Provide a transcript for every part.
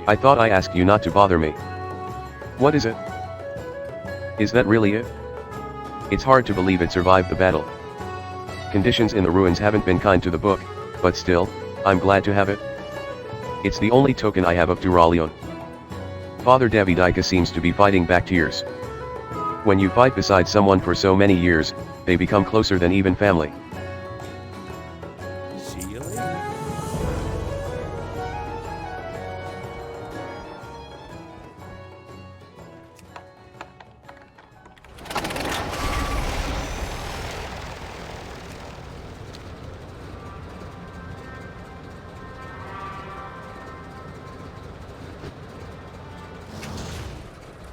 I thought I asked you not to bother me. What is it? Is that really it? It's hard to believe it survived the battle. Conditions in the ruins haven't been kind to the book, but still, I'm glad to have it. It's the only token I have of Duralion. Father Davidika seems to be fighting back tears. When you fight beside someone for so many years, they become closer than even family. See you later.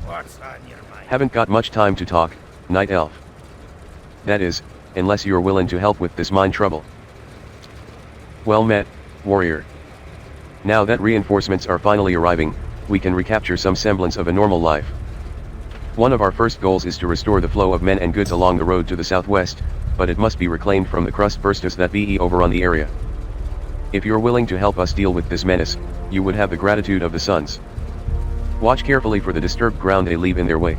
What's on your mind? Haven't got much time to talk, Night Elf. That is, unless you're willing to help with this mine trouble. Well met, warrior. Now that reinforcements are finally arriving, we can recapture some semblance of a normal life. One of our first goals is to restore the flow of men and goods along the road to the southwest, but it must be reclaimed from the crust burstas that be overrun the area. If you're willing to help us deal with this menace, you would have the gratitude of the sons. Watch carefully for the disturbed ground they leave in their wake.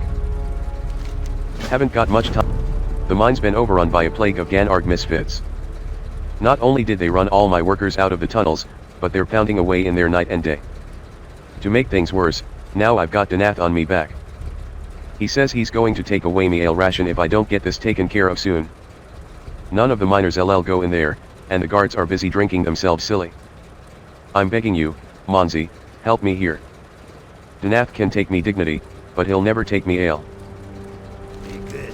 Haven't got much time. The mine's been overrun by a plague of Ganarg misfits. Not only did they run all my workers out of the tunnels, but they're pounding away in there night and day. To make things worse, now I've got Danath on me back. He says he's going to take away me ale ration if I don't get this taken care of soon. None of the miners go in there, and the guards are busy drinking themselves silly. I'm begging you, Monzi, help me here. Danath can take me dignity, but he'll never take me ale. Be good.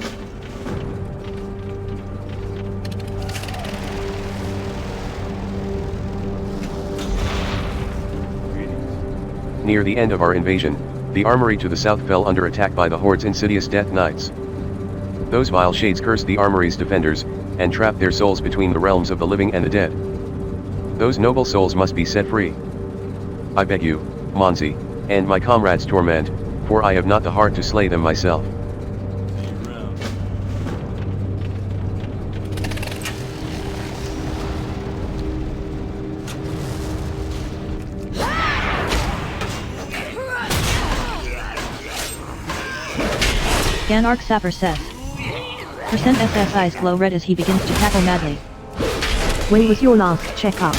Near the end of our invasion, the armory to the south fell under attack by the Horde's insidious Death Knights. Those vile shades cursed the armory's defenders, and trapped their souls between the realms of the living and the dead. Those noble souls must be set free. I beg you, Monzi, end my comrades' torment, for I have not the heart to slay them myself. Ganarg Sapper says. Percent SSI's glow red as he begins to cackle madly. When was your last checkup?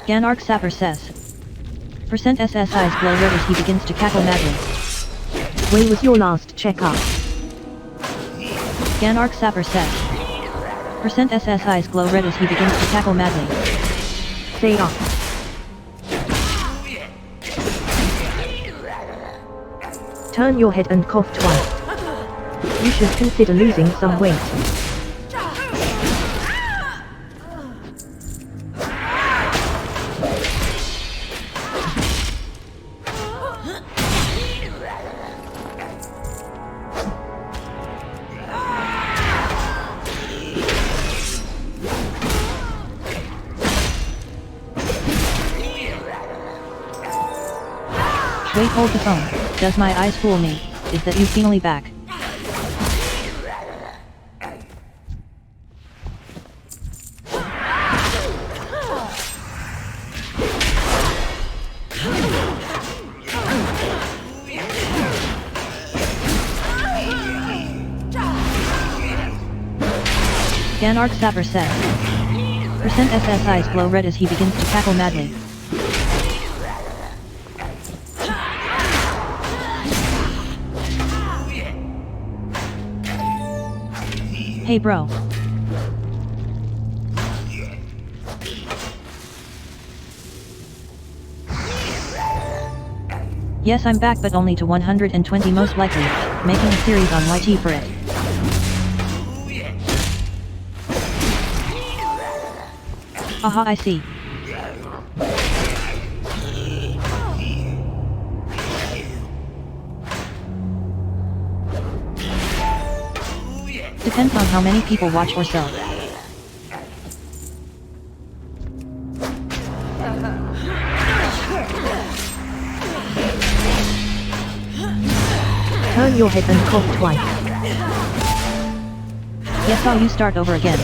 Ganarg Sapper says. Percent SSI's glow red as he begins to cackle madly. When was your last checkup? Ganarg Sapper says. Percent SSI's glow red as he begins to cackle madly. Say up. Turn your head and cough twice. You should consider losing some weight. Wait, hold the phone. Does my eyes fool me? Is that you finally back? Ganarg Sapper says. Percent SSI's glow red as he begins to cackle madly. Hey bro. Yes, I'm back, but only to 120 most likely, making a series on YT for it. Haha, I see. Depends on how many people watch or so. Turn your head and cough twice. Yes, you start over again.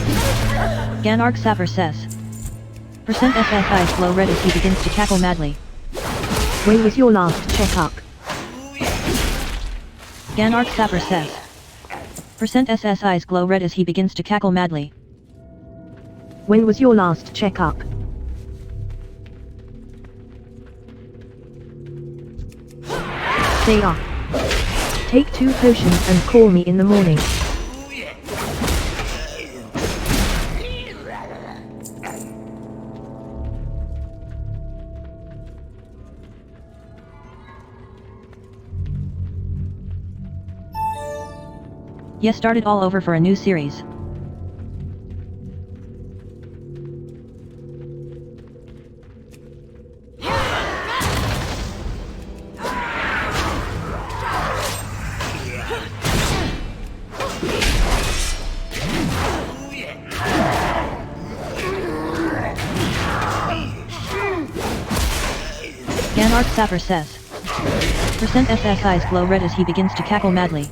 Ganarg Sapper says. Percent SSI's glow red as he begins to cackle madly. When was your last checkup? Ganark Sapper says. Percent SS eyes glow red as he begins to cackle madly. When was your last checkup? They are. Take 2 potions and call me in the morning. Yes, start it all over for a new series. Ganark Sapper says. Percent SS eyes glow red as he begins to cackle madly.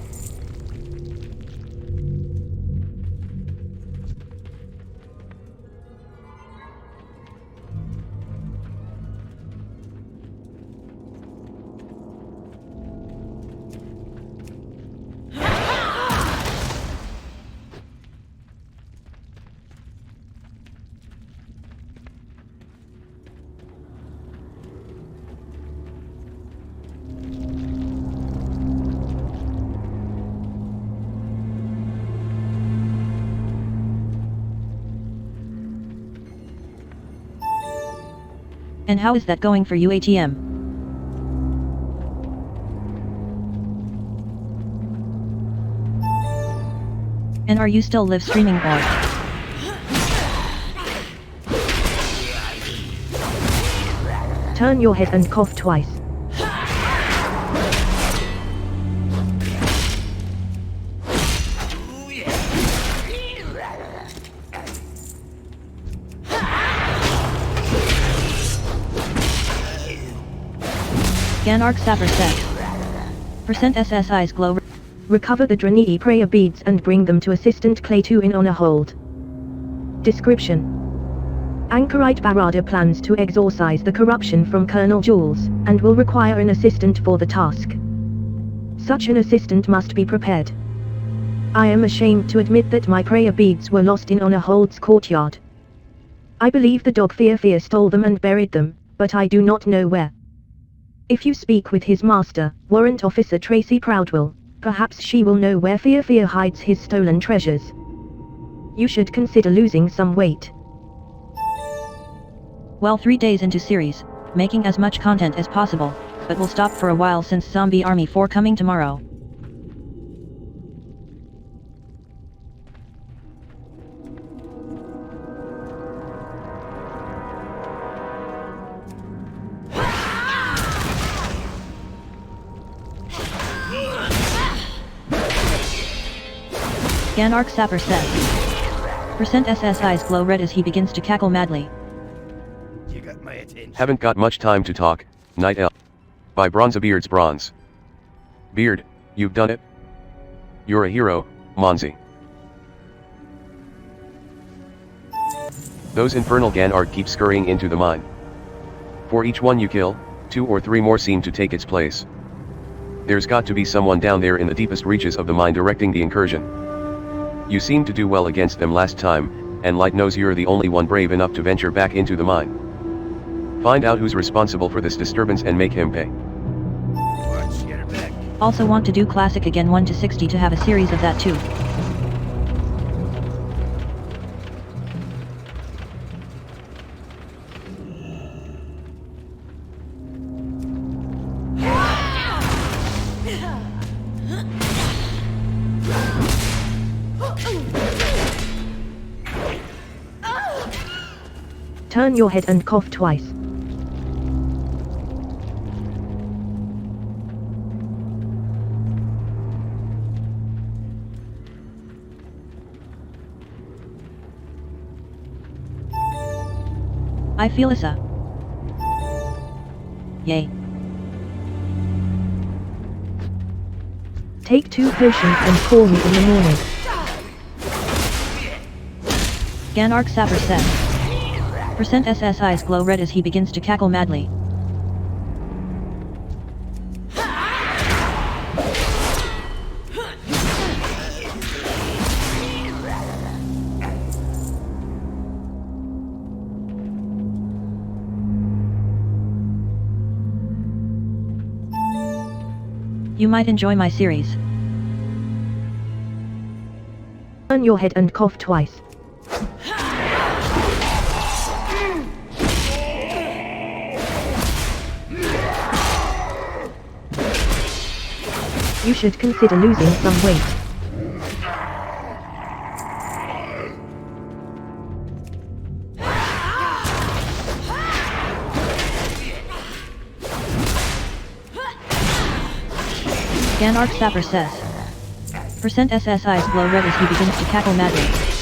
And how is that going for you, ATM? And are you still live streaming or? Turn your head and cough twice. Ganark Sapper says. Percent SS eyes glow. Recover the Dranee prayer beads and bring them to Assistant Clay 2 in on a hold. Description. Anchorite Barada plans to exorcise the corruption from Colonel Jules, and will require an assistant for the task. Such an assistant must be prepared. I am ashamed to admit that my prayer beads were lost in Honor Hold's courtyard. I believe the dog Fear stole them and buried them, but I do not know where. If you speak with his master, Warrant Officer Tracy Proudwell, perhaps she will know where Fear hides his stolen treasures. You should consider losing some weight. Well, 3 days into series, making as much content as possible, but we'll stop for a while since Zombie Army 4 coming tomorrow. Ganark Sapper says. Percent SS eyes glow red as he begins to cackle madly. You got my attention. Haven't got much time to talk, Night Elf. By Bronzebeard's Bronze. Beard, you've done it. You're a hero, Monzi. Those infernal Ganark keep scurrying into the mine. For each one you kill, 2 or 3 more seem to take its place. There's got to be someone down there in the deepest reaches of the mine directing the incursion. You seemed to do well against them last time, and Light knows you're the only one brave enough to venture back into the mine. Find out who's responsible for this disturbance and make him pay. Watch your back. Also want to do classic again 1 to 60 to have a series of that too. Turn your head and cough twice. I feel Issa. Yay. Take 2 potions and call me in the morning. Ganark Sapper says. Percent SS eyes glow red as he begins to cackle madly. You might enjoy my series. Turn your head and cough twice. You should consider losing some weight. Ganark Sapper says. Percent SSI's glow red as he begins to cackle madly.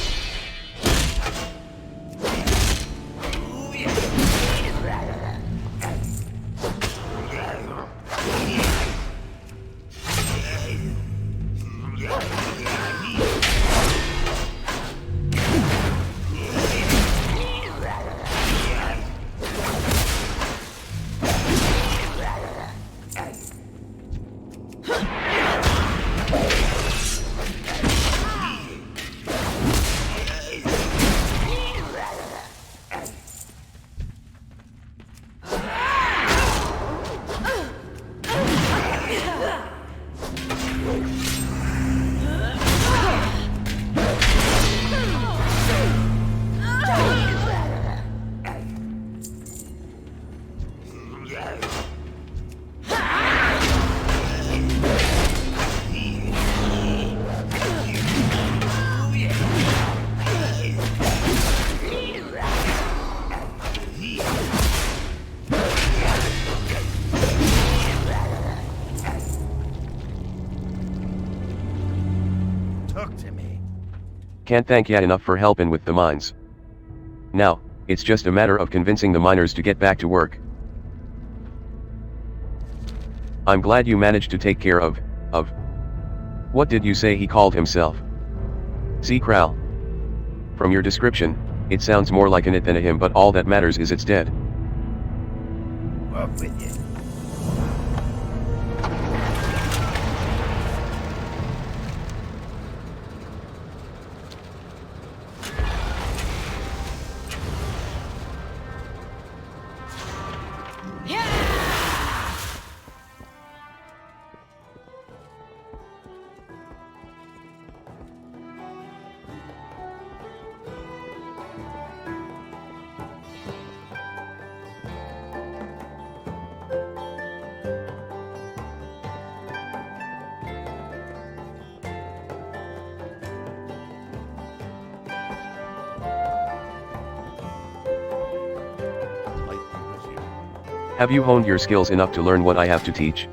Talk to me. Can't thank ya enough for helping with the mines. Now, it's just a matter of convincing the miners to get back to work. I'm glad you managed to take care of. What did you say he called himself? Kral. From your description, it sounds more like an it than a him, but all that matters is it's dead. Off with you. Have you honed your skills enough to learn what I have to teach?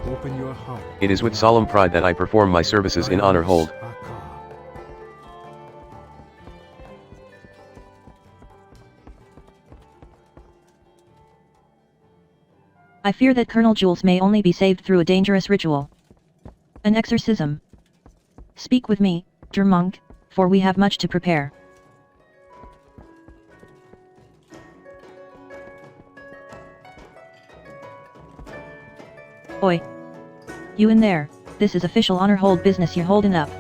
Open your heart. It is with solemn pride that I perform my services in honor hold. I fear that Colonel Jules may only be saved through a dangerous ritual. An exorcism. Speak with me, dear monk, for we have much to prepare. Oi. You in there, this is official honor hold business you're holding up.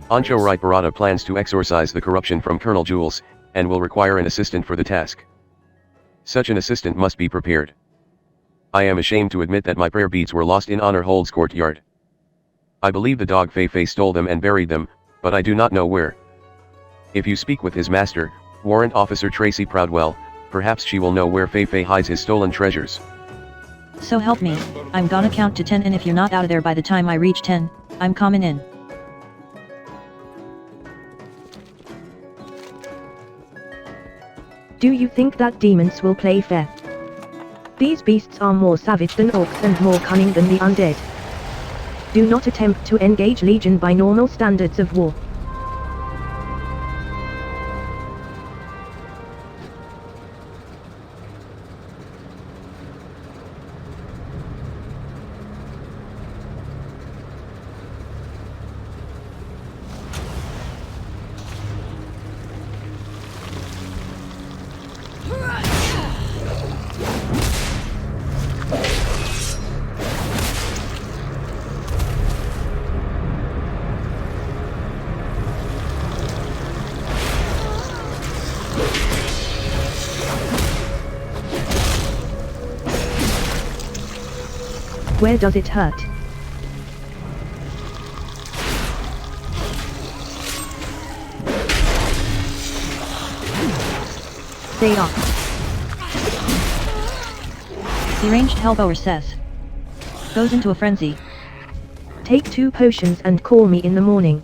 Ancho Right Barada plans to exorcise the corruption from Colonel Jules, and will require an assistant for the task. Such an assistant must be prepared. I am ashamed to admit that my prayer beads were lost in Honor Hold's courtyard. I believe the dog Fei Fei stole them and buried them, but I do not know where. If you speak with his master, Warrant Officer Tracy Proudwell, perhaps she will know where Fei hides his stolen treasures. So help me, I'm gonna count to 10 and if you're not out of there by the time I reach 10, I'm coming in. Do you think that demons will play fair? These beasts are more savage than orcs and more cunning than the undead. Do not attempt to engage Legion by normal standards of war. Where does it hurt? Stay off. The ranged hellbower says. Goes into a frenzy. Take 2 potions and call me in the morning.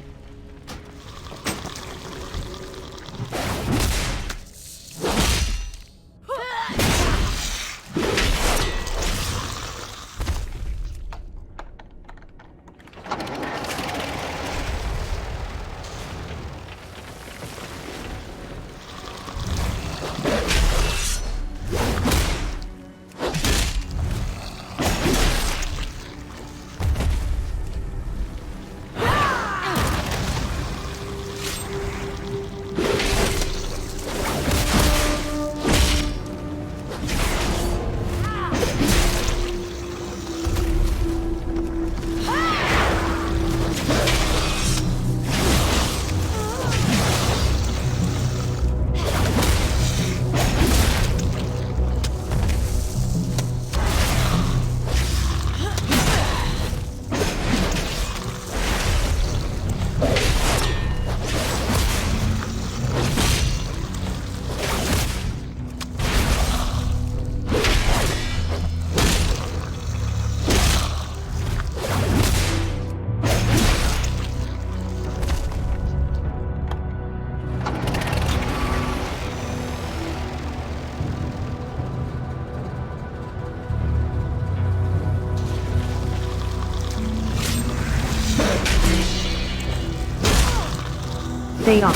Stay off.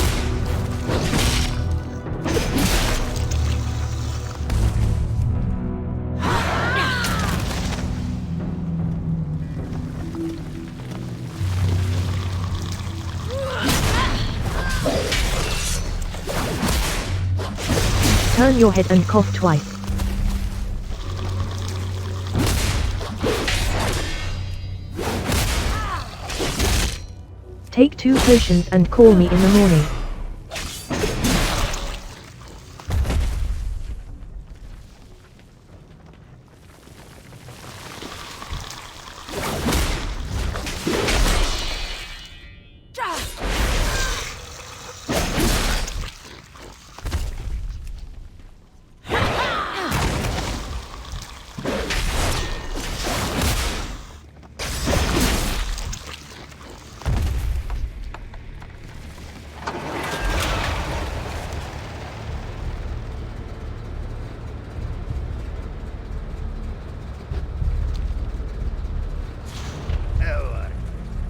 Turn your head and cough twice. Take 2 potions and call me in the morning.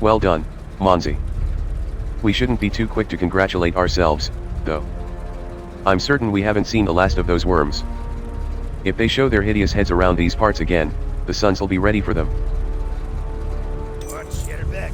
Well done, Monzi. We shouldn't be too quick to congratulate ourselves, though. I'm certain we haven't seen the last of those worms. If they show their hideous heads around these parts again, the Suns will be ready for them. Watch your back.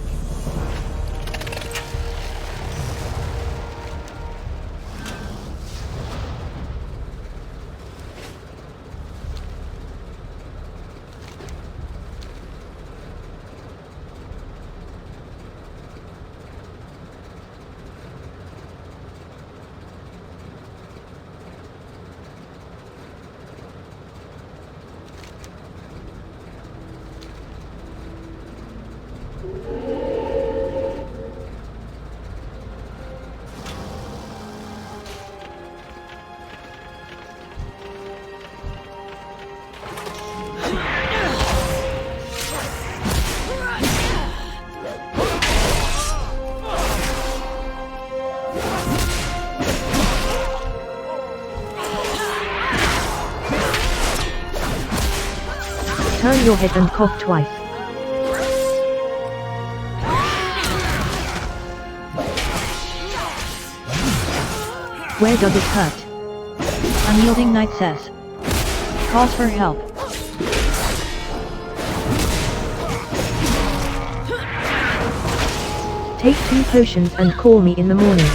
Turn your head and cough twice. Where does it hurt? Unyielding Knight says. Calls for help. Take 2 potions and call me in the morning.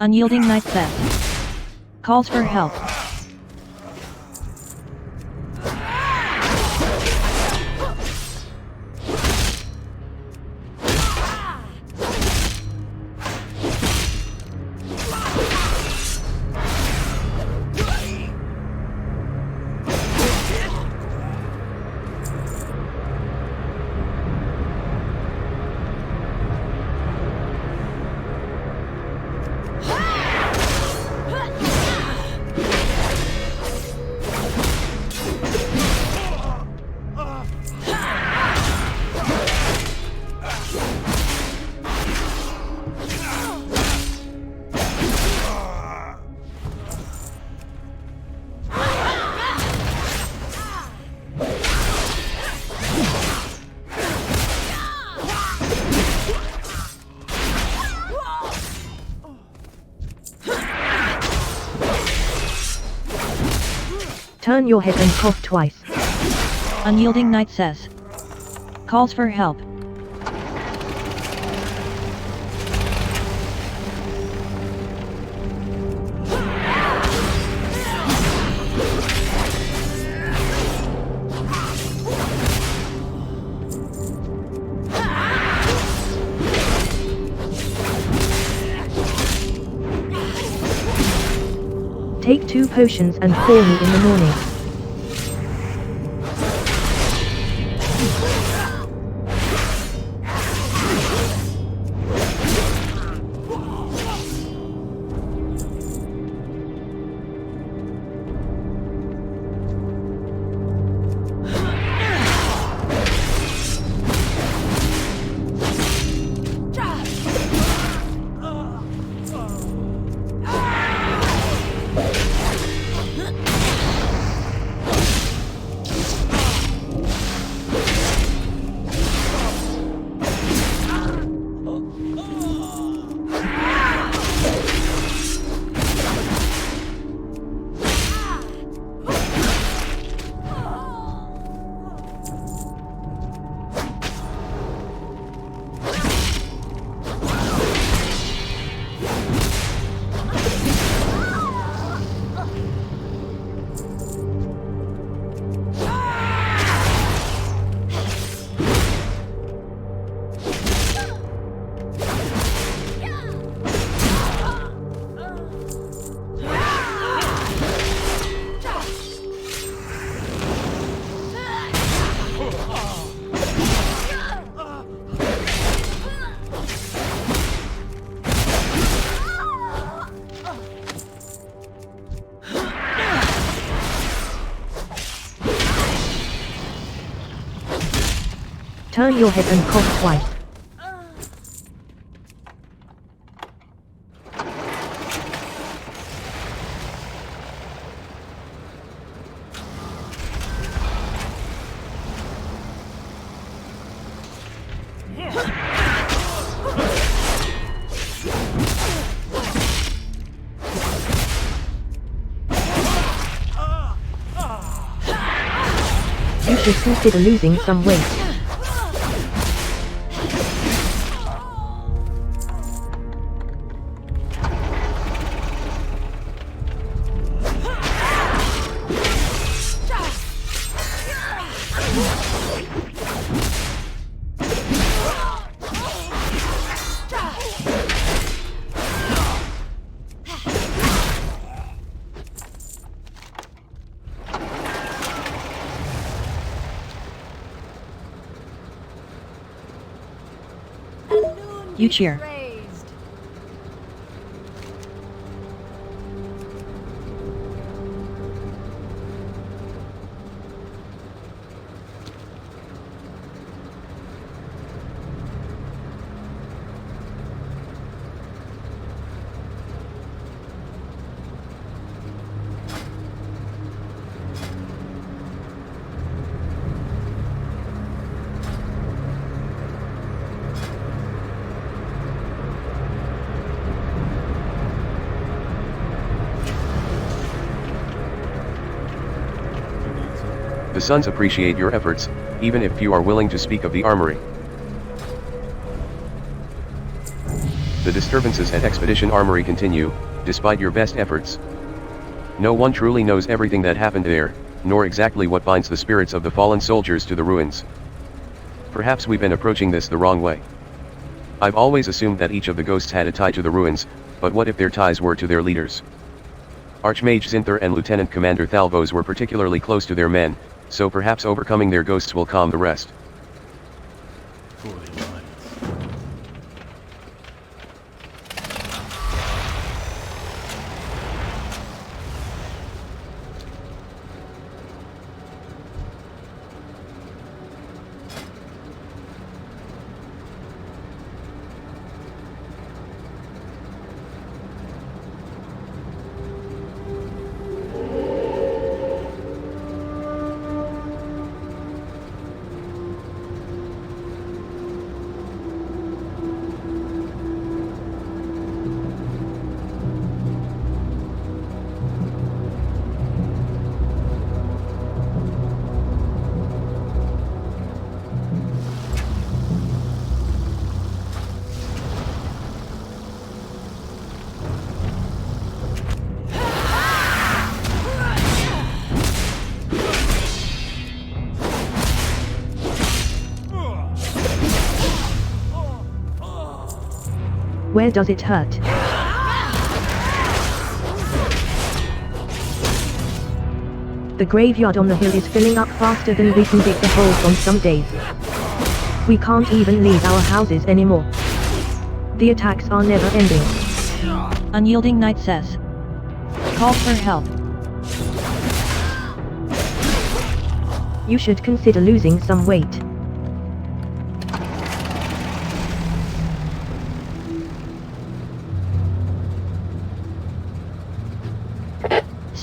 Unyielding Knight says. Calls for help. Turn your head and cough twice. Unyielding Knight says. Calls for help. Take 2 potions and call me in the morning. Turn your head and cough twice. You should consider losing some weight. You cheer. Praised. The Sons appreciate your efforts, even if few are willing to speak of the armory. The disturbances at Expedition Armory continue, despite your best efforts. No one truly knows everything that happened there, nor exactly what binds the spirits of the fallen soldiers to the ruins. Perhaps we've been approaching this the wrong way. I've always assumed that each of the ghosts had a tie to the ruins, but what if their ties were to their leaders? Archmage Zinther and Lieutenant Commander Thalvos were particularly close to their men, so perhaps overcoming their ghosts will calm the rest. Where does it hurt? The graveyard on the hill is filling up faster than we can dig the holes on some days. We can't even leave our houses anymore. The attacks are never ending. Unyielding Knight says. Call for help. You should consider losing some weight.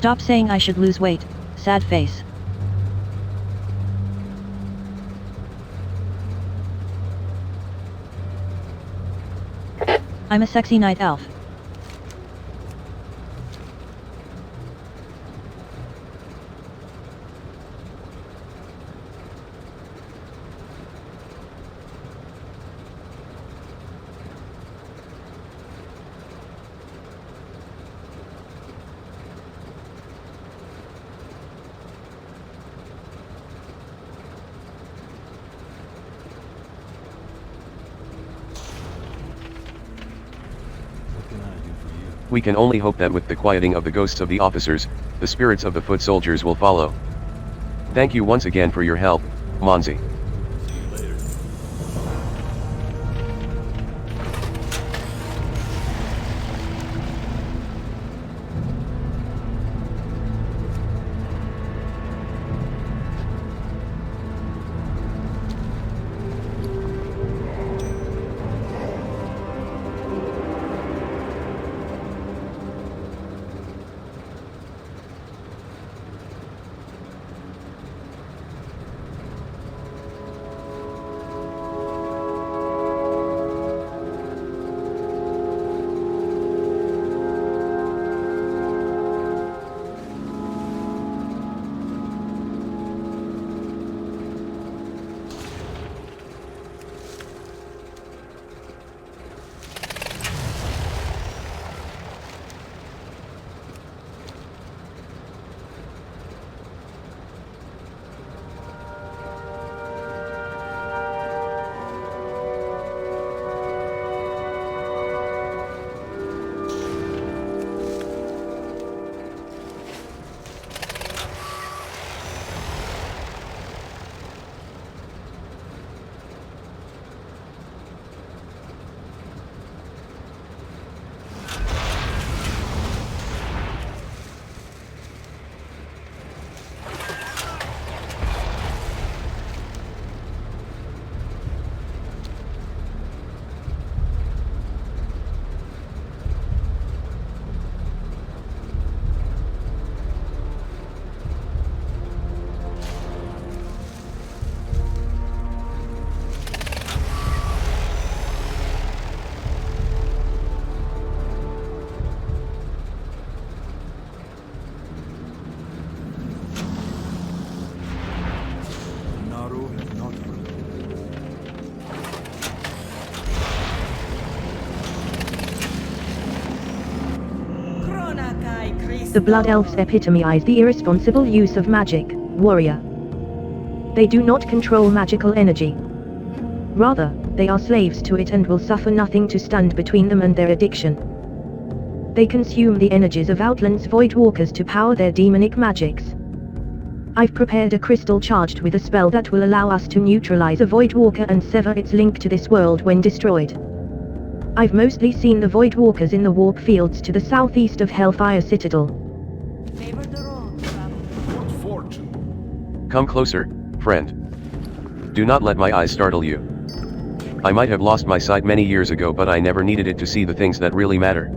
Stop saying I should lose weight, sad face. I'm a sexy night elf. We can only hope that with the quieting of the ghosts of the officers, the spirits of the foot soldiers will follow. Thank you once again for your help, Monzi. The Blood Elves epitomize the irresponsible use of magic, warrior. They do not control magical energy. Rather, they are slaves to it and will suffer nothing to stand between them and their addiction. They consume the energies of Outland's Voidwalkers to power their demonic magics. I've prepared a crystal charged with a spell that will allow us to neutralize a Voidwalker and sever its link to this world when destroyed. I've mostly seen the Voidwalkers in the warp fields to the southeast of Hellfire Citadel. What fortune! Come closer, friend. Do not let my eyes startle you. I might have lost my sight many years ago, but I never needed it to see the things that really matter.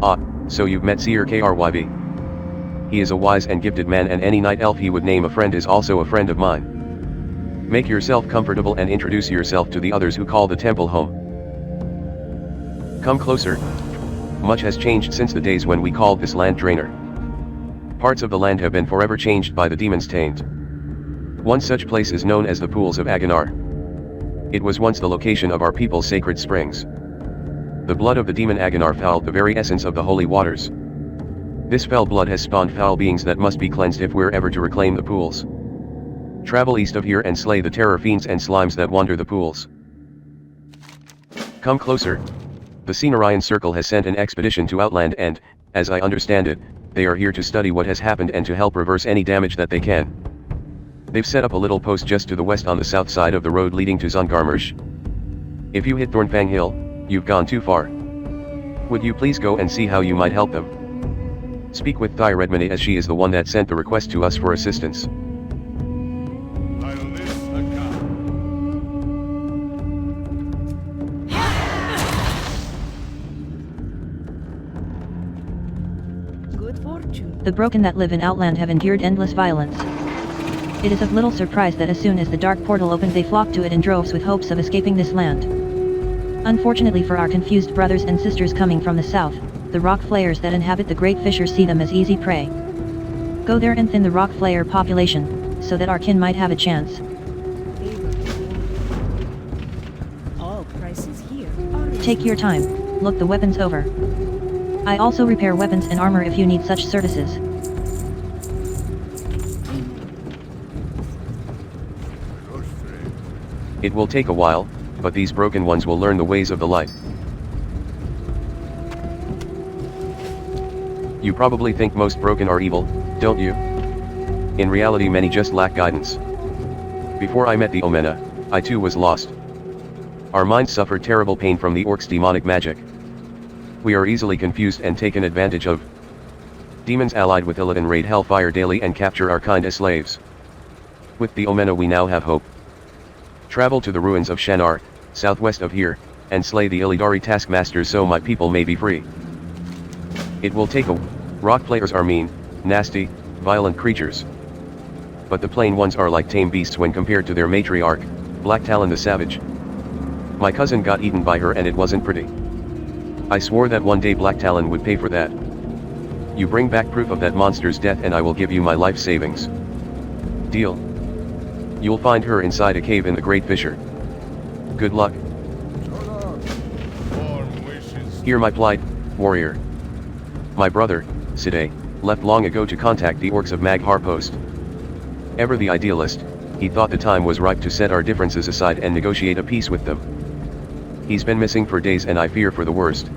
Ah, so you've met Seer Kryb. He is a wise and gifted man, and any night elf he would name a friend is also a friend of mine. Make yourself comfortable and introduce yourself to the others who call the temple home. Come closer. Much has changed since the days when we called this land Draenor. Parts of the land have been forever changed by the demons tamed. One such place is known as the Pools of Agonar. It was once the location of our people's sacred springs. The blood of the demon Agonar fouled the very essence of the holy waters. This fell blood has spawned foul beings that must be cleansed if we're ever to reclaim the pools. Travel east of here and slay the terror fiends and slimes that wander the pools. Come closer. The Cenarian Circle has sent an expedition to Outland and, as I understand it, they are here to study what has happened and to help reverse any damage that they can. They've set up a little post just to the west on the south side of the road leading to Zongarmarsh. If you hit Thornfang Hill, you've gone too far. Would you please go and see how you might help them? Speak with Thy Redmane, as she is the one that sent the request to us for assistance. Good fortune. The broken that live in Outland have endured endless violence. It is of little surprise that as soon as the dark portal opened they flocked to it in droves with hopes of escaping this land. Unfortunately for our confused brothers and sisters coming from the south, the rock flayers that inhabit the Great Fissure see them as easy prey. Go there and thin the rock flayer population, so that our kin might have a chance. All prices here. Take your time, look the weapons over. I also repair weapons and armor if you need such services. It will take a while, but these broken ones will learn the ways of the light. You probably think most broken are evil, don't you? In reality many just lack guidance. Before I met the Omena, I too was lost. Our minds suffered terrible pain from the orcs' demonic magic. We are easily confused and taken advantage of. Demons allied with Illidan raid Hellfire daily and capture our kind as slaves. With the Omena we now have hope. Travel to the ruins of Shannara, southwest of here, and slay the Illidari taskmasters so my people may be free. It will take a rock players are mean, nasty, violent creatures. But the plain ones are like tame beasts when compared to their matriarch, Black Talon the Savage. My cousin got eaten by her and it wasn't pretty. I swore that one day Black Talon would pay for that. You bring back proof of that monster's death and I will give you my life savings. Deal. You'll find her inside a cave in the Great Fissure. Good luck. Hear my plight, warrior. My brother, Side, left long ago to contact the orcs of Maghar Post. Ever the idealist, he thought the time was ripe to set our differences aside and negotiate a peace with them. He's been missing for days and I fear for the worst.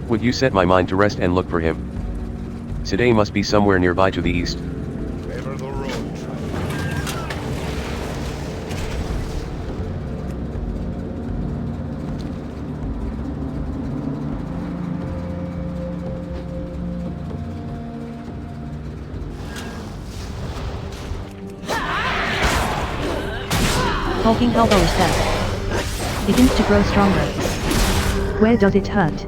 Would you set my mind to rest and look for him? Side must be somewhere nearby to the east. Favor the road, Hulking elbow step. Begins to grow stronger. Where does it hurt?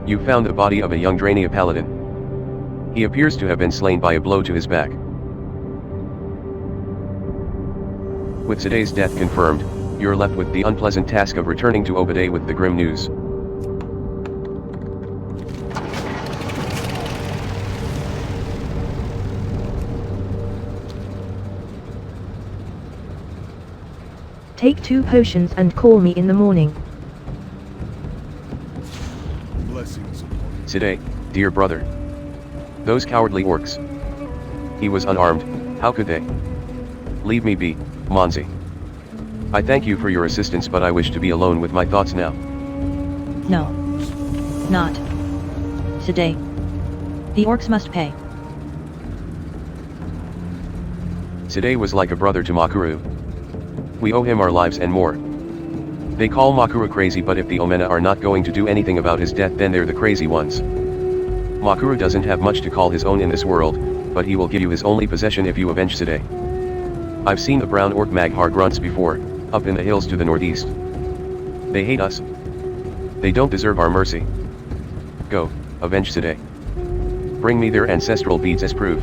You found the body of a young Draenei paladin. He appears to have been slain by a blow to his back. With Side's death confirmed, you're left with the unpleasant task of returning to Obade with the grim news. Take 2 potions and call me in the morning. blessings upon Today, dear brother. Those cowardly orcs. He was unarmed, how could they? Leave me be, Monzi. I thank you for your assistance, but I wish to be alone with my thoughts now. No. Not today. The orcs must pay. Today was like a brother to Makuru. We owe him our lives and more. They call Makuru crazy, but if the Omena are not going to do anything about his death, then they're the crazy ones. Makuru doesn't have much to call his own in this world, but he will give you his only possession if you avenge today. I've seen the brown orc Maghar grunts before, up in the hills to the northeast. They hate us. They don't deserve our mercy. Go, avenge today. Bring me their ancestral beads as proof.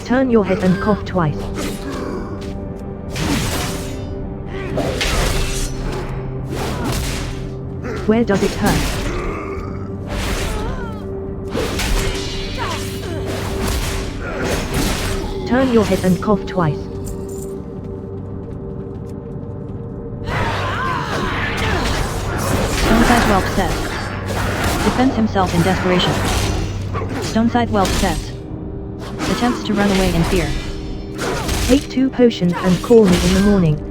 Turn your head and cough twice. Where does it hurt? Turn your head and cough twice. Stoneside Whelp says. Defends himself in desperation. Stoneside Whelp says. Attempts to run away in fear. Take 2 potions and call me in the morning.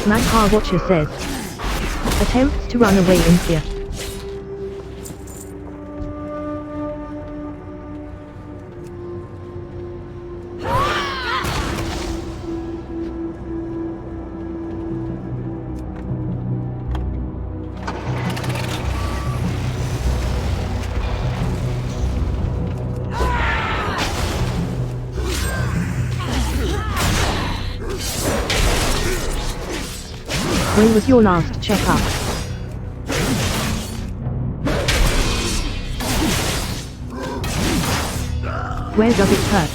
Maghar Watcher says. Attempts to run away in fear. When was your last checkup? Where does it hurt?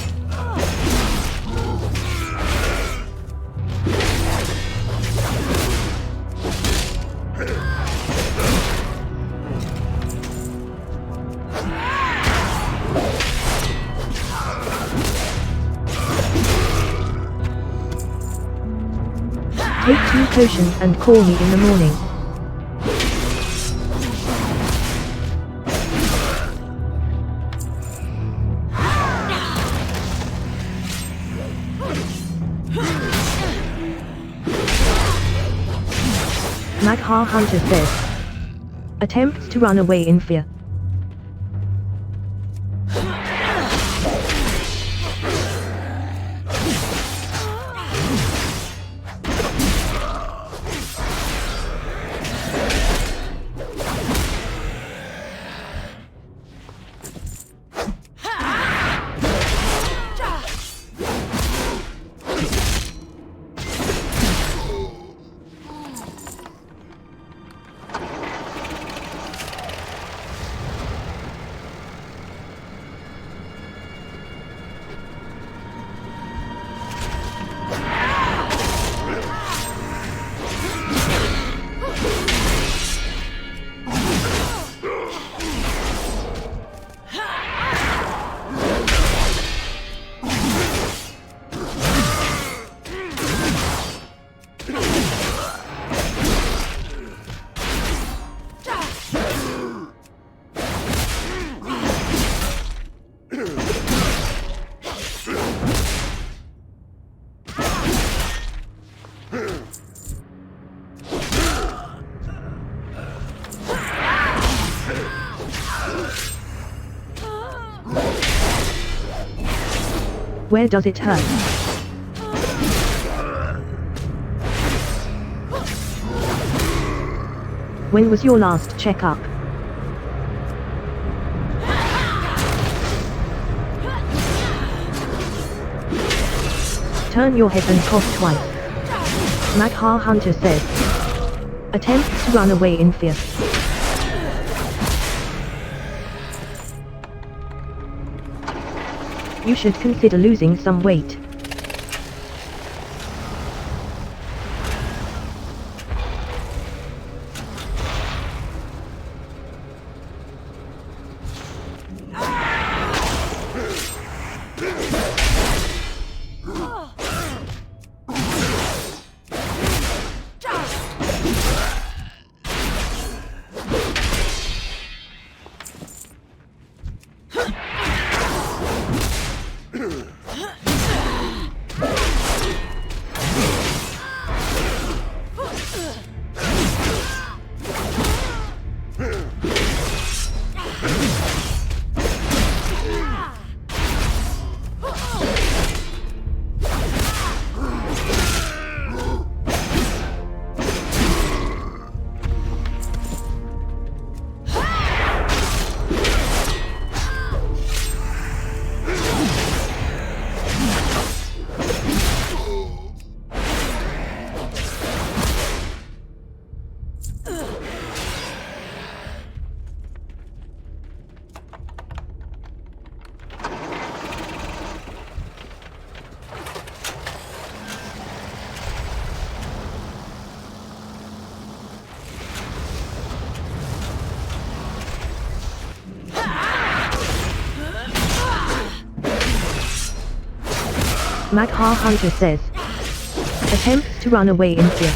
Take 2 potions and call me in the morning. Magha Hunter says. Attempts to run away in fear. Where does it hurt? When was your last checkup? Turn your head and cough twice. Magha Hunter says. Attempts to run away in fear. You should consider losing some weight. Magha Hunter says. Attempts to run away in fear.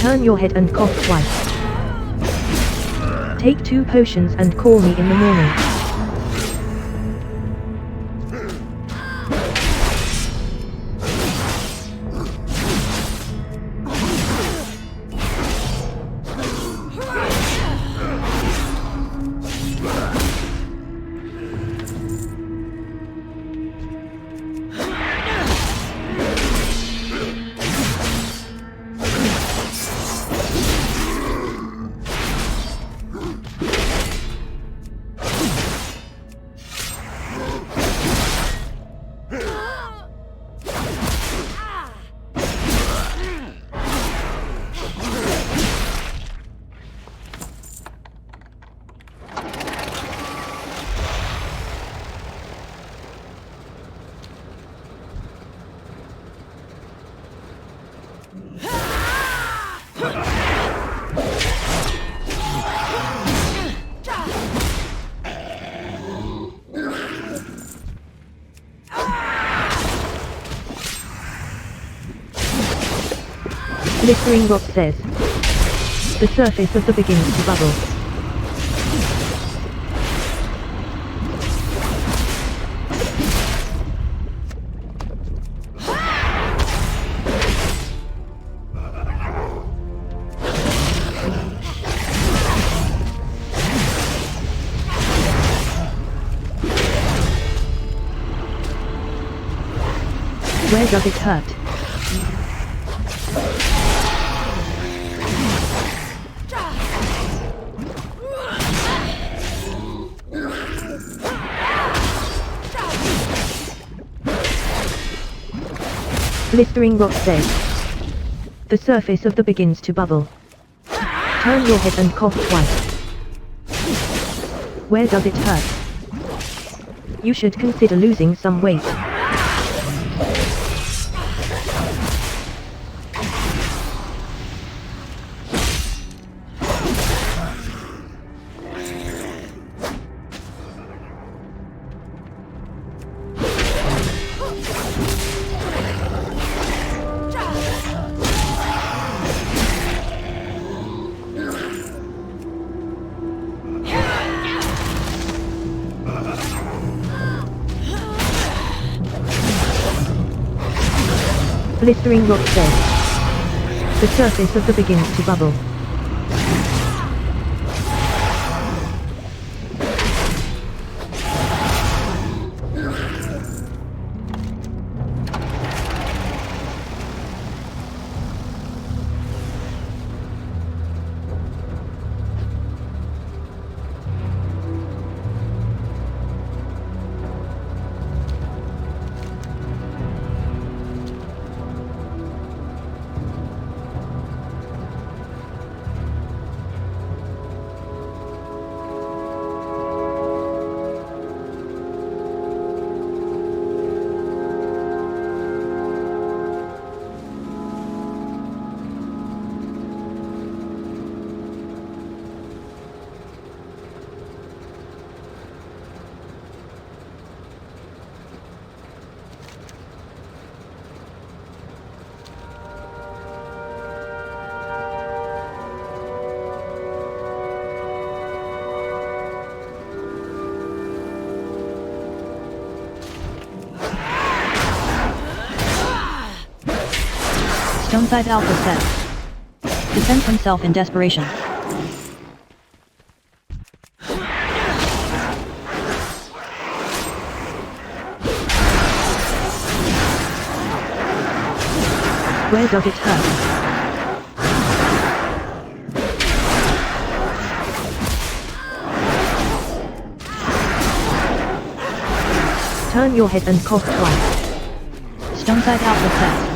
Turn your head and cough twice. Take 2 potions and call me in the morning. Blistering Rock says. The surface of the begins to bubble. Where does it hurt? Blistering Rock says. The surface of the begins to bubble. Turn your head and cough twice. Where does it hurt? You should consider losing some weight. Blistering Rock says. The surface of the begins to bubble. Stoneside Alpha says. Defends himself in desperation. Where does it hurt? Turn your head and cough twice. Stoneside Alpha says.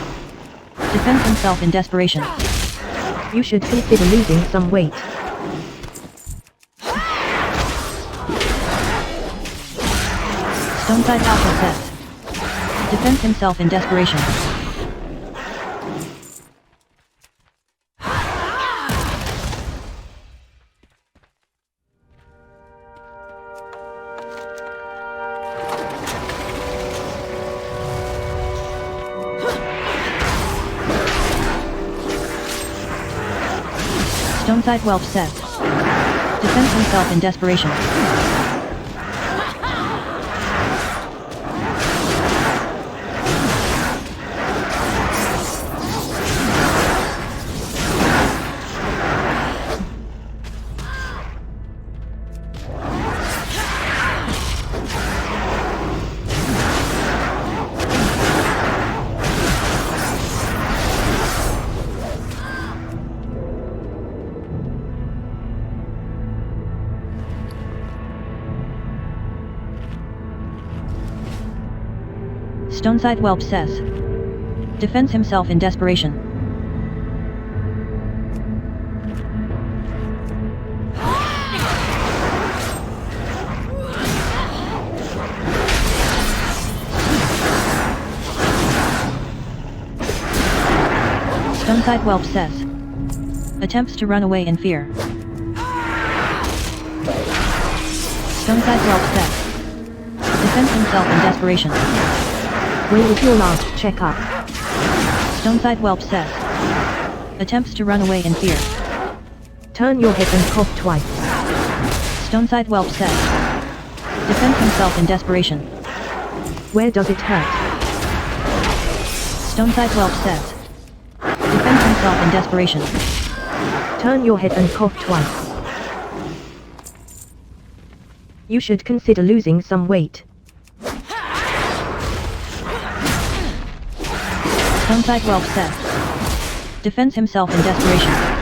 Defends himself in desperation. You should consider losing some weight. Stoneside Alpha says. Defends himself in desperation. Stoneside Whelp says. Defends himself in desperation. Stoneside Whelp says. Defends himself in desperation. Stoneside Whelp says. Attempts to run away in fear. Stoneside Whelp says. Defends himself in desperation. When was your last checkup? Stoneside Whelp says. Attempts to run away in fear. Turn your head and cough twice. Stoneside Whelp says. Defends himself in desperation. Where does it hurt? Stoneside Whelp says. Defends himself in desperation. Turn your head and cough twice. You should consider losing some weight. Stoneside Whelp says. Defends himself in desperation.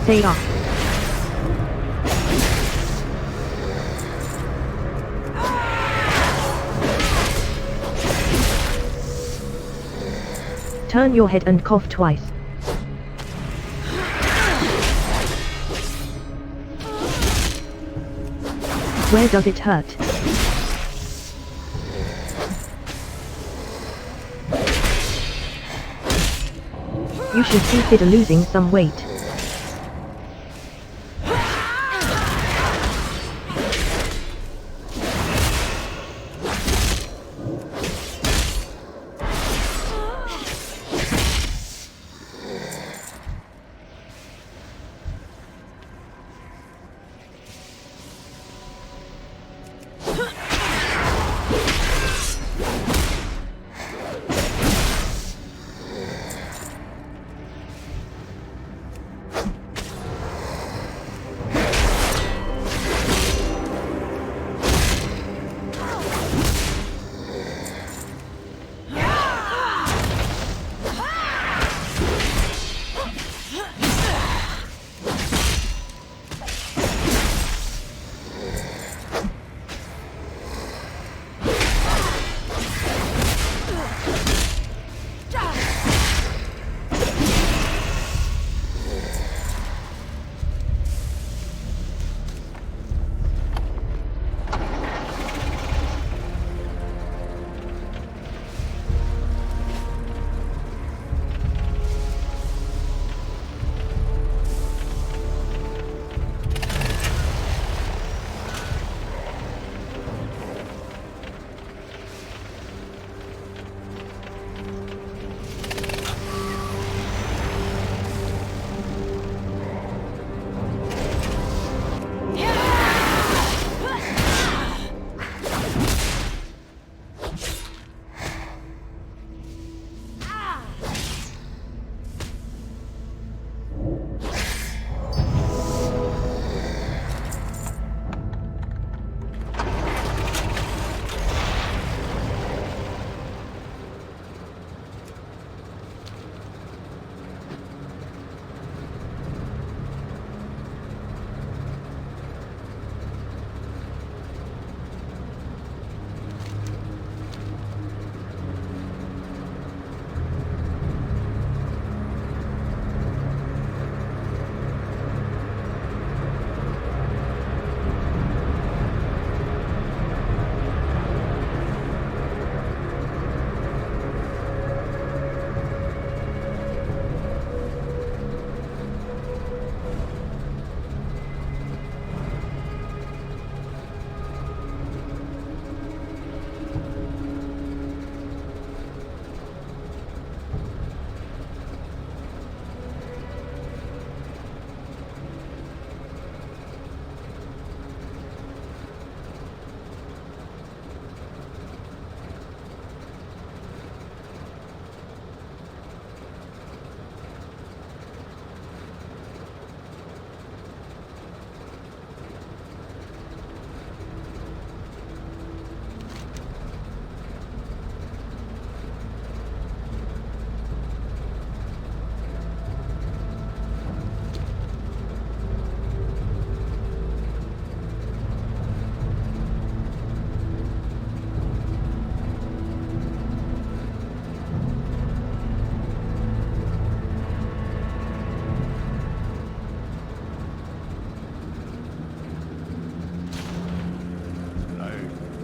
Stay off. Turn your head and cough twice. Where does it hurt? You should consider losing some weight.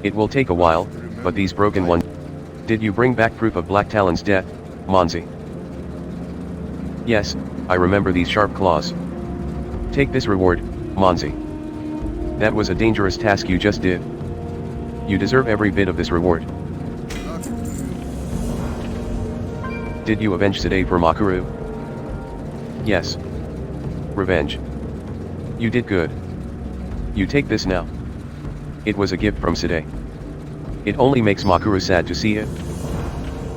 It will take a while, but these broken ones... Did you bring back proof of Black Talon's death, Monzi? Yes, I remember these sharp claws. Take this reward, Monzi. That was a dangerous task you just did. You deserve every bit of this reward. Did you avenge Sade for Makaru? Yes. Revenge. You did good. You take this now. It was a gift from Sade. It only makes Makaru sad to see it.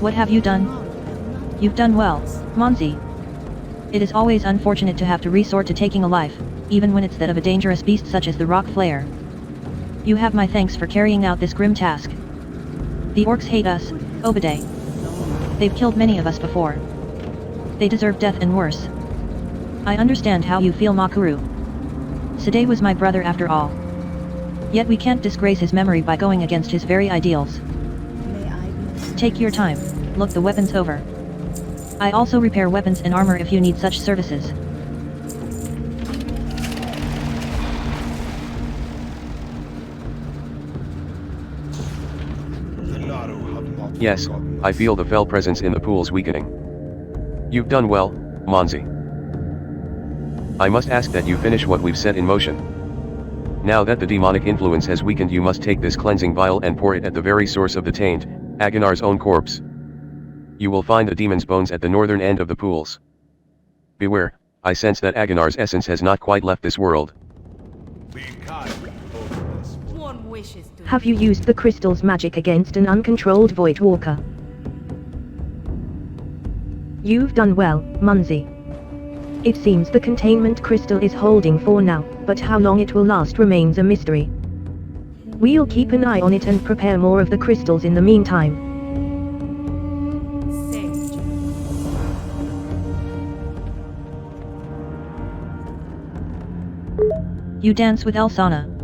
What have you done? You've done well, Monzi. It is always unfortunate to have to resort to taking a life, even when it's that of a dangerous beast such as the Rock Flayer. You have my thanks for carrying out this grim task. The orcs hate us, Obade. They've killed many of us before. They deserve death and worse. I understand how you feel, Makaru. Sade was my brother after all. Yet we can't disgrace his memory by going against his very ideals. Take your time, look the weapons over. I also repair weapons and armor if you need such services. Yes, I feel the fell presence in the pools weakening. You've done well, Monzi. I must ask that you finish what we've set in motion. Now that the demonic influence has weakened, you must take this cleansing vial and pour it at the very source of the taint, Agonar's own corpse. You will find the demon's bones at the northern end of the pools. Beware, I sense that Agonar's essence has not quite left this world. Be kind to both of us. One wishes to. Have you used the crystal's magic against an uncontrolled Void Walker? You've done well, Munzi. It seems the containment crystal is holding for now, but how long it will last remains a mystery. We'll keep an eye on it and prepare more of the crystals in the meantime. Sage. You dance with Elsana.